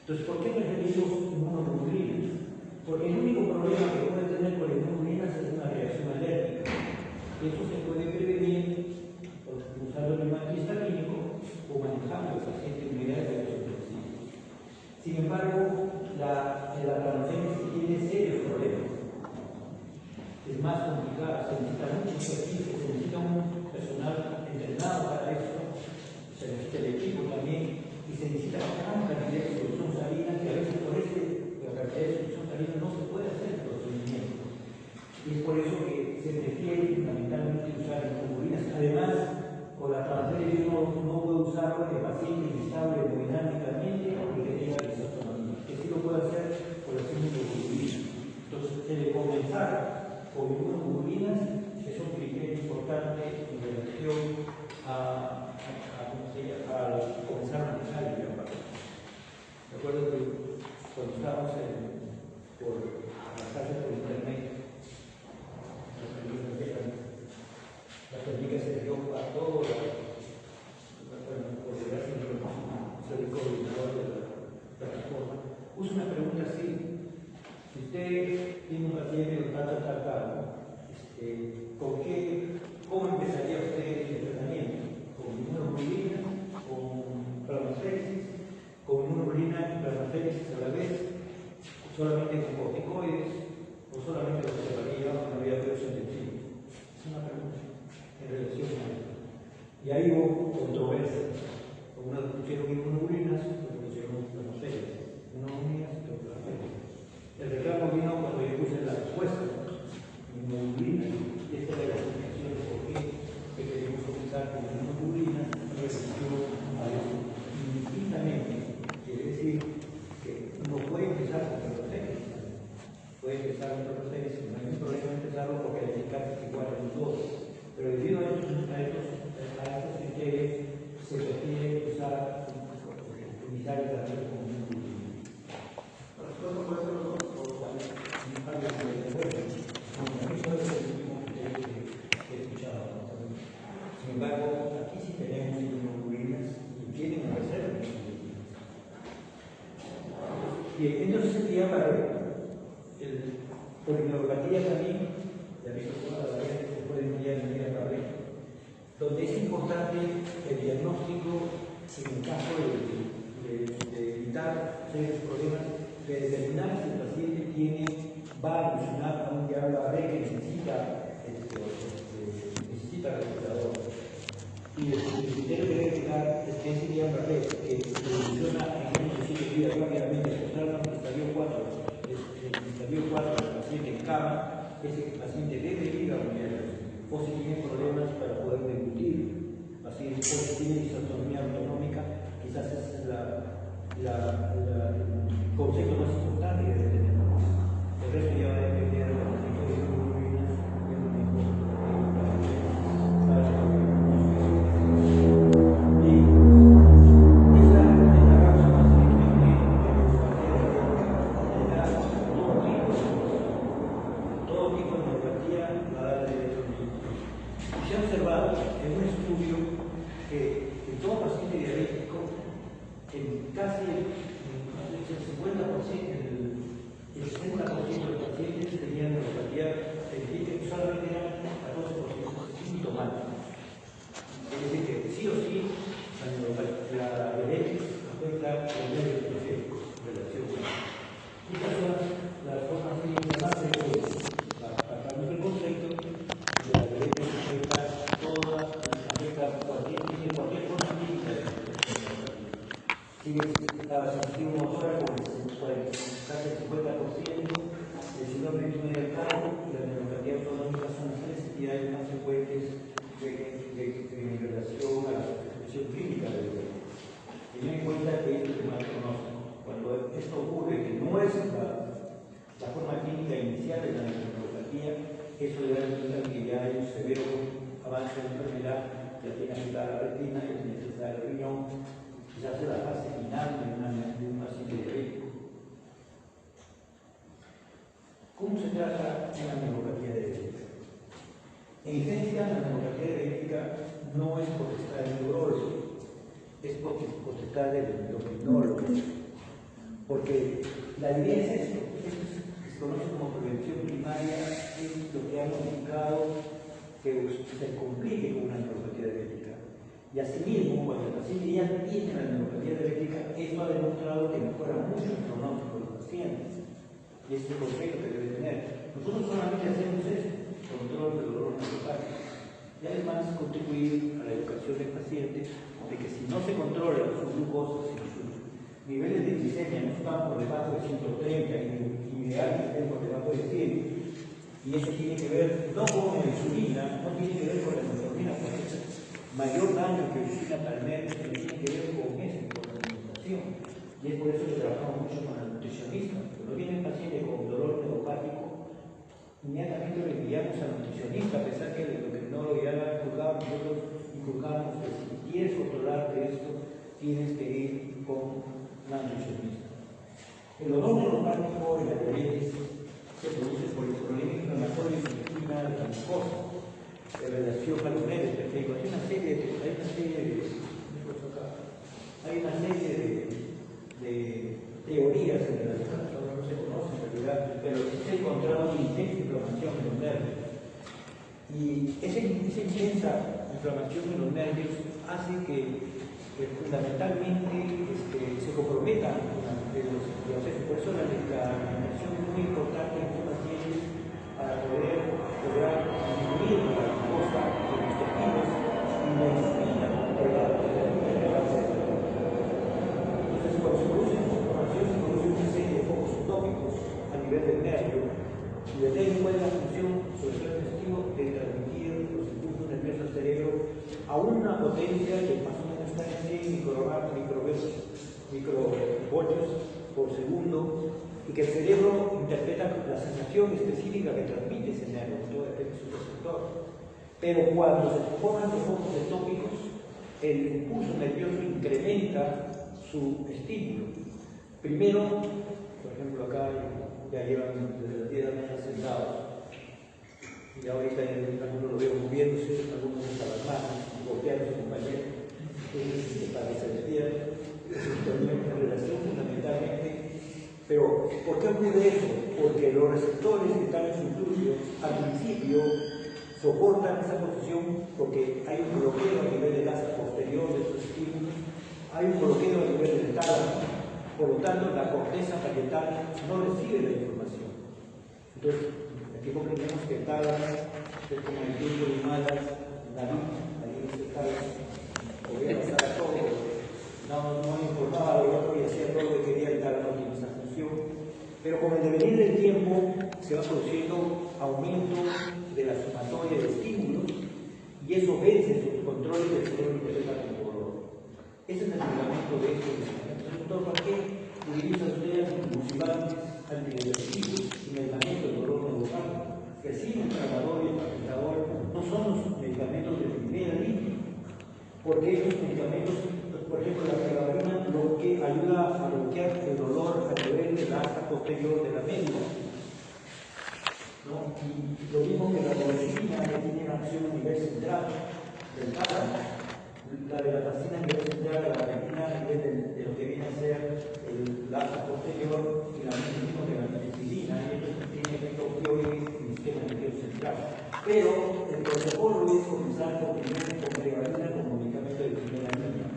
Entonces, ¿por qué preferimos inmunoglobulinas? Porque el único problema que puede tener con las inmunoglobulinas es una reacción alérgica. Eso se puede prevenir usando el antihistamínico o manejando el paciente en unidades de cuidados intensivos. Sin embargo, la plasmafera tiene serios problemas. Es más complicada, se necesita mucha expertise, se necesita un personal entrenado para eso, se necesita el equipo también y se necesita gran cantidad de solución salina que a veces por la cantidad de solución salina no se puede hacer el procedimiento. Y es por eso que se prefiere fundamentalmente usar inmunoglobulinas. Además, con la plasmafera yo no puedo usarlo en pacientes inestables hemodinámicamente o que tenga disautonomía, que sí lo puedo hacer con las inmunoglobulinas. Entonces, empezar con inmunoglobulinas es un criterio importante en relación a comenzar a manejar el diagnóstico. Recuerdo que cuando estábamos por avanzarse por internet, las técnicas se dio a todo, por desgracia, soy el coordinador de la plataforma. Uso una pregunta así: si usted tiene un paciente de tal, ¿cómo empezaría usted el tratamiento? ¿Con inmunoglobulina, con plasmaféresis, con inmunoglobulina y plasmaféresis a la vez, solamente con corticoides, o solamente lo observaría una vía de intensiva? Es una pregunta en relación a esto. Y ahí hubo controversia. Unos pusieron inmunoglobulinas, otros pusieron plasmaféresis. Inmunoglobulinas y otros plasmaféresis. El reclamo vino cuando yo puse la respuesta, inmunoglobulina, y esta era la explicación de por qué queríamos comenzar con inmunoglobulina en relación a eso. Indistintamente, quiere decir que uno puede empezar con plasmaféresis. Puede empezar con plasmaféresis, no hay ningún problema en empezarlo porque la eficacia es igual a los dos. Pero debido a estos criterios, se prefiere usar utilizar el tratamiento como inmunoglobulina. Sin embargo, aquí sí tenemos inmunoglobulinas y tienen que ser bien, entonces sería para polineuropatía también, ya visto todas las variantes que pueden enviar en la tablet, donde es importante el diagnóstico en el caso de evitar serios problemas, de determinar si el paciente va a evolucionar a un diálogo que necesita respirador. Y el criterio que debe quedar es que ese diálogo que evoluciona en un sitio de vida rápidamente, mostrando el estadio 4 del paciente en cama, ese paciente debe ir a un diálogo. O si tiene problemas para poder deglutir, así, o si tiene disotomía autonómica, quizás ese es el concepto más importante que debe tener. El resto ya va a depender de los tipos de inmunoglobulina, todo tipo de neuropatía va a dar de electrolitis. Se ha observado en un estudio que en todo paciente diabético, en casi el 50%, el 60% de los pacientes tenían neuropatía ferritica y solamente eran 14% sintomáticos. Es decir, que sí o sí la diabetes afecta el medio periférico de la acción humana. Y estas son las formas clínicas más frecuentes. Para el concepto de la diabetes afecta todas, afecta cualquier forma clínica. Sigue la sensibilidad motora con casi el 50%, el síndrome de cargo y la neuropatía autonómica son las tres entidades más frecuentes en relación a la prescripción clínica de diabetes. Tengan en cuenta que esto es más conocido. Cuando esto ocurre, que no es la forma clínica inicial de la neuropatía, eso le da a indicar que ya hay un severo avance de la enfermedad, ya tiene afectada la retina, ya tiene afectada el riñón, quizás es la fase final de un paciente diabético. ¿Cómo se trata una neuropatía diabética? En esencia, la neuropatía diabética no es potestad del neurólogo, es potestad del endocrinólogo, porque la idea es esto que se conoce como prevención primaria, es lo que ha modificado que se complique con una neuropatía diabética. Y asimismo, cuando el paciente ya tiene la neuropatía diabética, esto ha demostrado que mejora mucho el pronóstico de los pacientes. Y ese es el concepto que debe tener. Nosotros solamente hacemos esto, control del dolor neuropático. Y además contribuir a la educación del paciente de que si no se controla su glucosa, si sus niveles de glicemia no están por debajo de 130 y ideal que estén por debajo de 100, y eso tiene que ver no con la insulina, no tiene que ver con la metformina, porque es mayor daño que origina Palmer, tiene que ver con eso, con la alimentación. Y es por eso que trabajamos mucho con el nutricionista. Cuando viene el paciente con dolor neuropático, inmediatamente lo enviamos al nutricionista, a pesar que lo que no lo ya inculcado, nosotros inculcamos que si quieres controlarte esto, tienes que ir con una nutricionista. El dolor neuropático y la diabetes se produce por el problema inflamatorio de la glucosa en relación a los nervios periféricos. Hay una serie de teorías en relación a eso, no se conoce en realidad, pero se ha encontrado una intensa inflamación en los nervios. Y esa intensa inflamación en los nervios hace que fundamentalmente se comprometan los procesos. Por eso la alimentación es muy importante en los pacientes para poder lograr disminuir la glucosa de los intestinos y la insulina controlada. Entonces, cuando se produce inflamación, se produce una serie de focos tópicos a nivel del nervio y determina cuál es la función, sobre todo el intestino, de transmitir los impulsos nerviosos al cerebro a una potencia que más o menos está en 100 microvoltios por segundo, y que el cerebro interpreta la sensación específica que transmite ese nervio, todo depende de su receptor. Pero cuando se forman los focos tópicos, el impulso nervioso incrementa su estímulo. Primero, por ejemplo, acá ya llevan desde las 10 de la mañana sentados, y ahorita algunos lo veo moviéndose, algunos están las manos, golpeando a su compañero, para que se despierten. Es una relación fundamentalmente. Pero, ¿por qué ocurre eso? Porque los receptores que están en su glúteo, al principio, soportan esa posición porque hay un bloqueo a nivel del asa posterior de estos estímulos, hay un bloqueo a nivel del tálamo, por lo tanto, la corteza parietal no recibe la información. Entonces, aquí comprendemos que el tálamo es como el glúteo de malas, ahí es el tálamo, podía pasar a todo. No informaba al otro y hacía todo lo que quería el tálamo en esa función. Pero con el devenir del tiempo se va produciendo aumento de la sumatoria de estímulos y eso vence sus controles del cerebro que está como dolor. Ese es el fundamento de esto. Entonces, ¿para qué utiliza usted anticonvulsivantes, antidepresivos y medicamentos de dolor neuropático? Que así el tramador y el pacientador no son los medicamentos de primera línea, porque estos medicamentos, por ejemplo, la pregabalina, lo que ayuda a bloquear el dolor a nivel del asa posterior de la médula, ¿no? Y lo mismo que la colchicina, que tiene una acción a nivel central del tálamo, la velatacina a nivel central, la valentina a nivel de lo que viene a ser el asa posterior y la misma de la penicilina, y esto tiene efecto opioide en el sistema nervioso central. Pero el protocolo es comenzar con pregabalina como medicamento de primera línea.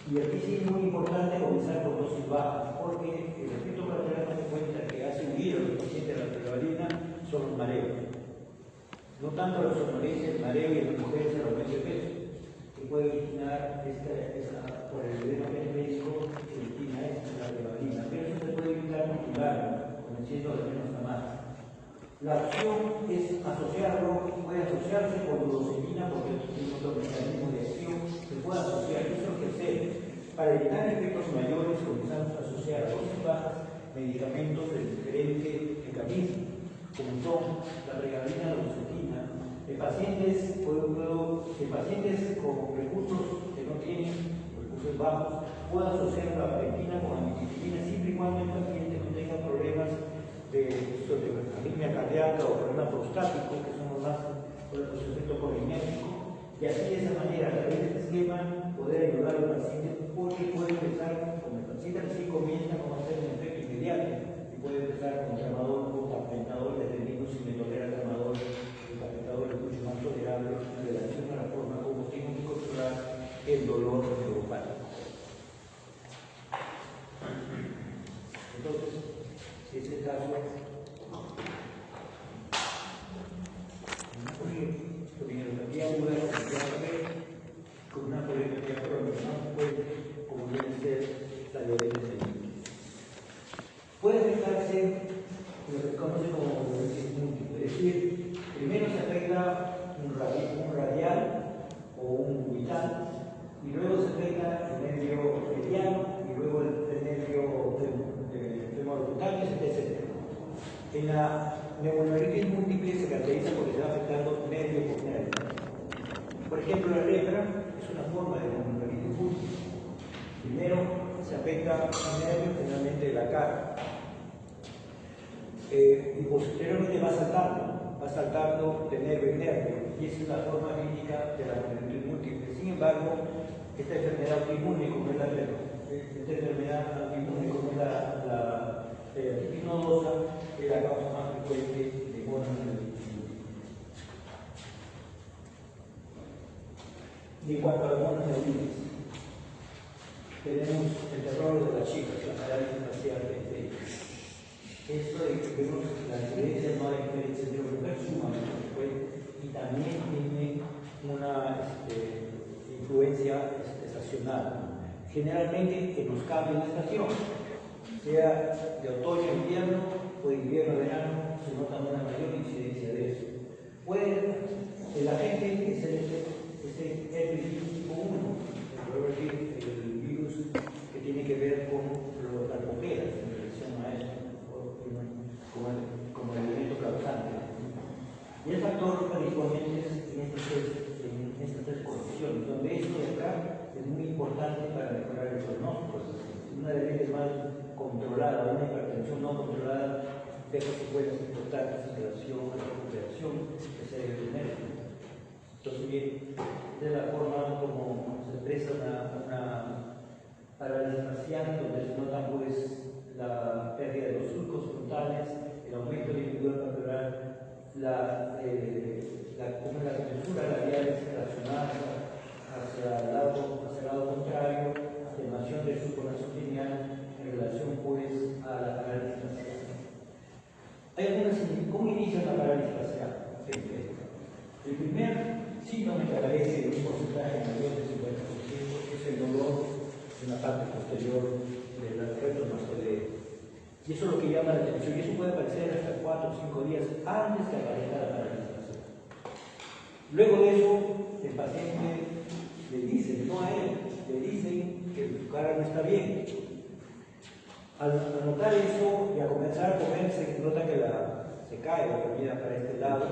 Y aquí sí es muy importante comenzar con dosis bajas, porque el efecto colateral no se cuenta que hace huir a los pacientes de la pregabalina son los mareos. No tanto la somnolencia, el mareo y en las mujeres el aumento de peso, que puede originar por el edema periférico, se origina la pregabalina. Pero eso se puede evitar conjugarlo, convenciendo de menos a más. La opción es asociarlo, puede asociarse con glucosamina porque tiene otro mecanismo de acción, se puede asociar, eso es lo que hacemos. Para evitar efectos mayores, comenzamos a asociar a dosis bajas medicamentos de diferente mecanismo, como son la pregabalina, la glucosamina. En pacientes con recursos que no tienen, recursos bajos, puedo asociar la valentina con la amitriptilina siempre y cuando el paciente no tenga problemas de arritmia cardíaca o problema prostático, que son los más por el efecto colinérgico, y así de esa manera, a través de este esquema, poder ayudar al paciente, porque puede empezar, como el paciente así comienza con hacer un efecto inmediato, y puede empezar con tramador o tapentador, dependiendo si me tolera el tramador, el tapentador es mucho más tolerable en relación a la forma como tengo que controlar el dolor neuropático. Entonces, si es el caso, con una polimetría crónica, como debe ser la diabetes mellitus. Puede afectarse lo que se conoce como diabetes múltiple, es decir, primero se afecta un radial o un cubital, y luego se afecta el nervio mediano, y luego el nervio femorocutáneo, etc. En la neumonitis múltiple se caracteriza porque se va afectando nervio por nervio. Por ejemplo, la lepra es una forma de neumonitis múltiple. Primero se afecta un nervio, generalmente de la cara, y posteriormente va saltando de nervio en nervio, y esa es la forma clínica de la neumonitis múltiple. Sin embargo, esta enfermedad autoinmune, como es la artritis nodosa, es la causa más frecuente de mononucleosis. Y en cuanto a la mononucleosis, tenemos el terror de las chicas, la parálisis facial de ellas. Esto de que vemos la diferencia, no hay diferencia entre hombre y sumamente frecuente, y también tiene una influencia estacional. Generalmente en los cambios de estación, sea de otoño a invierno o de invierno a verano, se nota una mayor incidencia de eso. El agente es el herpes tipo 1, el virus que tiene que ver con las mujeres en relación a esto, como el elemento causante. Y el factor habitualmente es en estas tres condiciones, donde esto de acá es muy importante para mejorar el pronóstico. Una diabetes mal controlada, una hipertensión no controlada, deja secuelas importantes en relación a la recuperación que se debe tener. Entonces, bien, de la forma como se expresa una parálisis facial, donde se nota pues la pérdida de los surcos frontales, el aumento del individuo papillar, la comensura labial relacionada hacia el lado contrario, atenuación del surco nasogenial en relación pues a la parálisis facial. ¿Cómo inicia una parálisis facial? El primer síntoma que aparece en un porcentaje mayor del 50% es el dolor en la parte posterior del recto mastoideo. Y eso es lo que llama la atención, y eso puede aparecer hasta 4 o 5 días antes que aparezca la parálisis facial. Luego de eso, el paciente le dice, no a él, le dicen que su cara no está bien. Al notar eso y a comenzar a comer, se nota que se cae la comida para este lado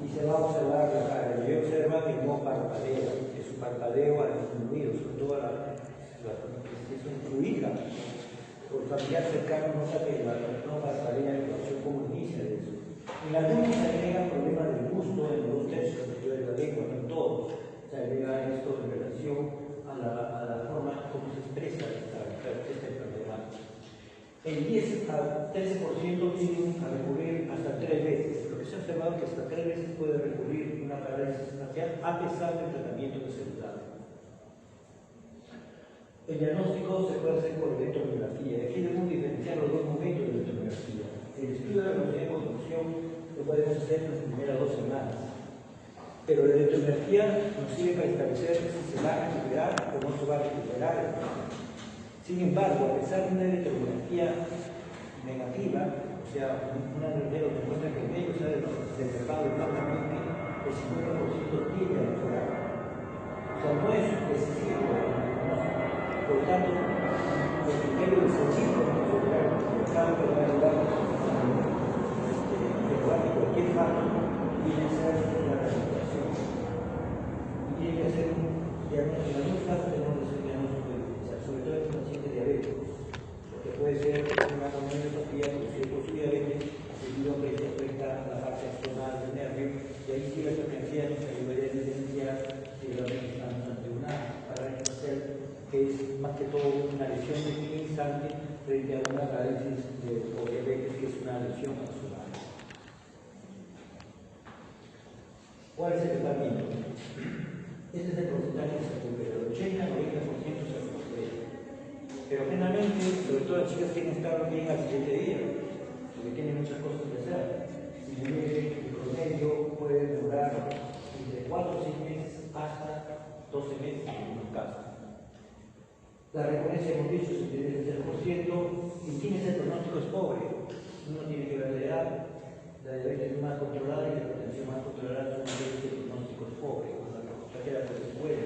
y se va a observar la cara. Y observa que no parpadea, que su parpadeo ha disminuido, sobre todo es un fluida. Por familiar cercano nota que no parpadea en relación como inicia de eso. En algunos se agrega problemas del gusto en los 2/3 de la lengua, no en todos. Se agrega esto en relación a la forma como se expresa esta enfermedad. El 10 al 13% tienen a recurrir hasta 3 veces. Lo que se ha observado es que hasta 3 veces puede recurrir una parálisis facial a pesar del tratamiento que se les da. El diagnóstico se puede hacer por electromiografía. Aquí debemos diferenciar los dos momentos de la electromiografía. El estudio de la velocidad de conducción lo podemos hacer en las primeras 2 semanas. Pero la electromiografía nos sirve para establecer si se va a recuperar o no se va a recuperar. Sin embargo, a pesar de una electromiografía negativa, o sea, una neurología que muestra que el medio se ha determinado exactamente, el 50% tiende a mejorar. O sea, no es excesivo, ¿no? Por tanto, el criterio de sencillo no es lograr el cambio va a ayudar a mejorar que cualquier factor tiene que ser la recuperación. Y tiene que ser un diagnóstico. En algunos casos tenemos que hacer diagnóstico diferencial, sobre todo en pacientes diabéticos, porque puede ser una neuropatía producida por su diabetes, debido a que esto afecta la parte axonal del nervio, y ahí sí la frecuencia nos ayudaría a diferenciar si realmente estamos ante una parálisis facial, que es más que todo una lesión definizante frente a una parálisis por diabetes, que es una lesión axonal. ¿Cuál es el tratamiento? Este es el porcentaje que se recupera, el 80-90% se recupera. Pero generalmente, sobre todo las chicas quieren estar bien al siguiente día, porque tienen muchas cosas que hacer. Si el promedio puede durar entre 4 o 6 meses hasta 12 meses en algunos casos. La recurrencia, hemos dicho, se tiene el 0%, y tiene ese pronóstico es pobre. Uno tiene que ver la edad, la diabetes más controlada y la hipertensión más controlada son aquellos que el pronóstico es pobre, cuando la queda por después.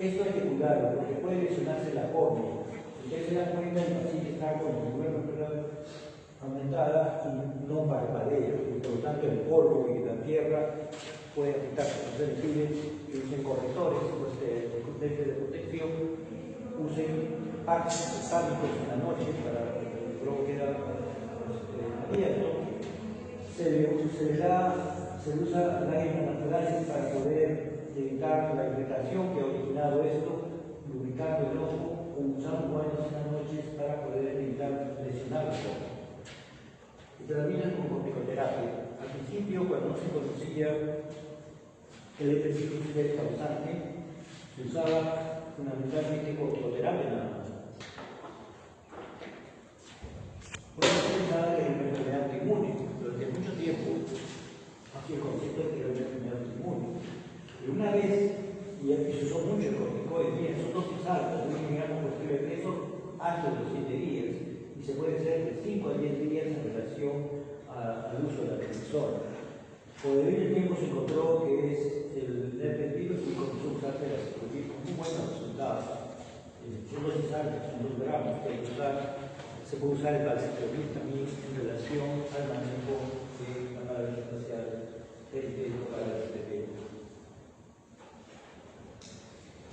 Esto hay que cuidarlo, porque puede lesionarse la córnea. Ustedes se dan cuenta, el paciente está con el nuevo aumentada y no parpadea, y por lo tanto el polvo y la tierra puede afectar. Entonces les piden que usen correctores, pues lentes de protección, usen parches metálicos en la noche para que el globo quede abierto. Se usa lágrimas naturales para poder evitar la irritación que ha originado esto, lubricando el ojo, o usamos guantes en las noches para poder evitar lesionar el ojo. Y termina con corticoterapia. Al principio, cuando no se conocía el EPC causante, se usaba fundamentalmente corticoterapia nada más. Por eso se pensaba que era una enfermedad autoinmune. Durante mucho tiempo, aquí el concepto de que era una enfermedad autoinmune. Y una vez, y se usó mucho el corticoide, bien, son dosis altas, no llegamos a de peso antes de los 7 días, y se puede hacer de 5 a 10 días en relación al uso de la prednisona. Por el tiempo se encontró que es el herpes y comenzó a usarse la psicología con muy buenos resultados. Son dosis altas, son 2 gramos que hay que usar. Se puede usar el valsiclovir también en relación al manejo de la parálisis facial periférico para el PPP.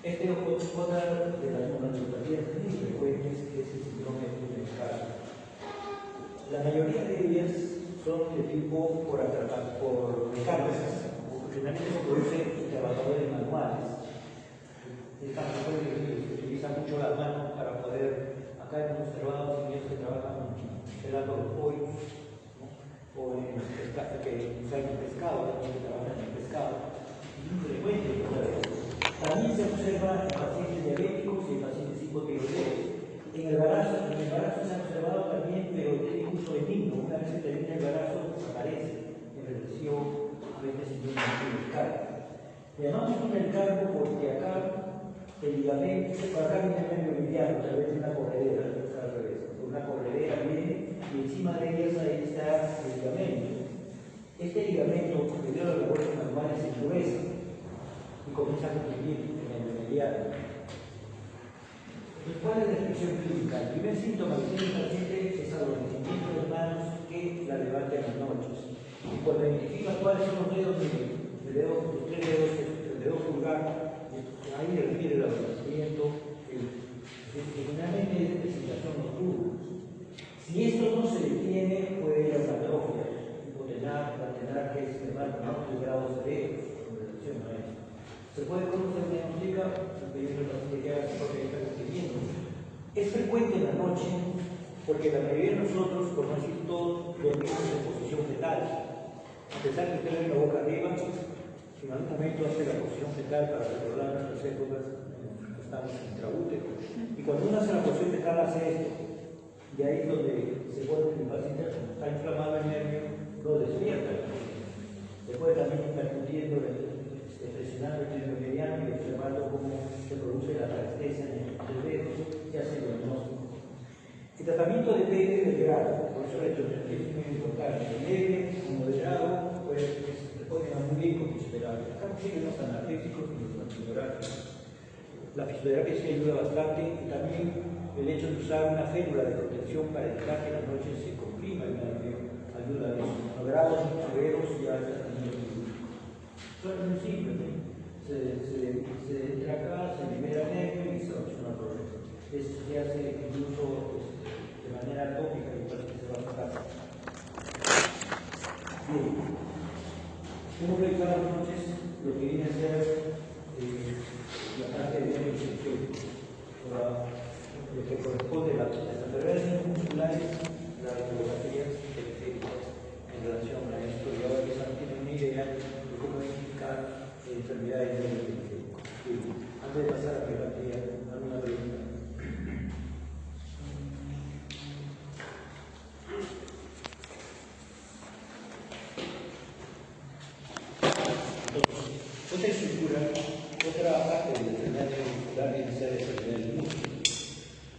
Este es otra de las neuropatías muy frecuentes, que es el síndrome de Creutzfeldt-Jakob. La mayoría de ellas son de tipo por mecánicas, generalmente se producen en trabajadores manuales. El campo se utiliza mucho las manos para poder. Acá hemos observado señores que trabajan pelando los pollos, ¿no? O en pescado, que usan el pescado, también que trabajan en el pescado. Es muy frecuente. También se observa en pacientes diabéticos y en pacientes hipotiroideos. En el embarazo se ha observado también, pero tiene uso benigno. Una vez que termina el embarazo, aparece en relación a veces en un cargo. Le llamamos un cargo porque acá el ligamento, acá viene el medio mediano, tal vez una corredera, al revés. Una corredera viene y encima de ella ahí está el ligamento. Este ligamento, debido a los labores manuales, se endurece y comienza a comprimir en el mediano. Entonces, ¿cuál es la descripción clínica? El primer síntoma que tiene el paciente es adormecimiento de las manos que la levanta en las noches. Y cuando identifica cuáles son los dedos, los 3 dedos, el dedo pulgar, ahí refiere el adormecimiento, generalmente es de presentación nocturna. Si esto no se detiene, puede ir a una atrofia, hipotenar, que es más de grado severo en relación a esto. Se puede conocer una diagnostica, pidiendo al paciente que haga su propia experiencia. Es frecuente en la noche, porque la mayoría de nosotros, por no decir todos, dormimos en posición fetal. A pesar de que usted ve la boca arriba, en algún momento hace la posición fetal para recordar nuestras épocas que estamos intraútero. Y cuando uno hace la posición fetal, hace esto. Y ahí es donde se puede que el paciente, como está inflamado el nervio, lo despierta. Se puede también percutiendo, presionando el nervio mediano y observando cómo se produce la parestesia en el dedo, se hace el diagnóstico. El tratamiento depende del grado, por eso esto es muy importante. El leve o moderado, pues se puede ir muy bien con fisioterapia. Acá siguen los analgésicos y los antibióticos. La fisioterapia sí ayuda bastante y también el hecho de usar una férula de protección para evitar que las noches se comprima el nervio ayuda a eso. Los grados severos ya está teniendo quirúrgico. Esto es muy simple, ¿no? Se entra acá, se libera el nervio y se soluciona el problema. Esto se hace incluso de manera tópica y parece que se va a sacar. Bien. ¿Cómo realizar las noches? Lo que viene a ser la parte de infección. Lo que corresponde a las enfermedades musculares